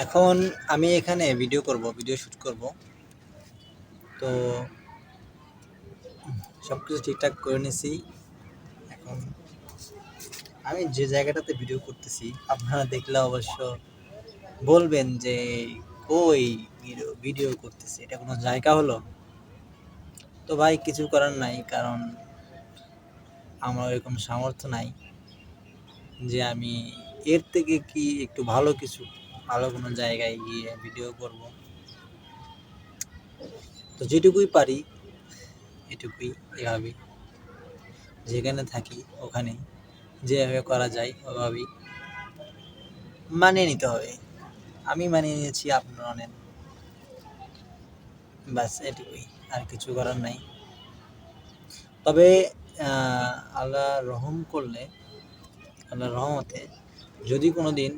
এখন আমি এখানে ভিডিও শুট করব। তো সব কিছু ঠিকঠাক করে নিছি। এখন আমি যে জায়গাটাতে ভিডিও করতেছি আপনারা দেখলে অবশ্য বলবেন যে কই ভিডিও করতেছি, এটা কোনো জায়গা হলো? তো ভাই কিছু করার নাই, কারণ আমার এরকম সামর্থ্য নাই যে আমি এর থেকে কি একটু ভালো কোনো জায়গায় গিয়ে ভিডিও করব। তো যেটুকুই পারি এটুকুই, এভাবেই যেখানে থাকি ওখানেই যেভাবে করা যায় ওভাবেই মানিয়ে নিতে হবে। আমি মানিয়ে নিয়েছি, আপনারা নেন, ব্যাস এটুকুই, আর কিছু করার নাই। তবে আল্লাহ রহমতে যদি কোনো দিন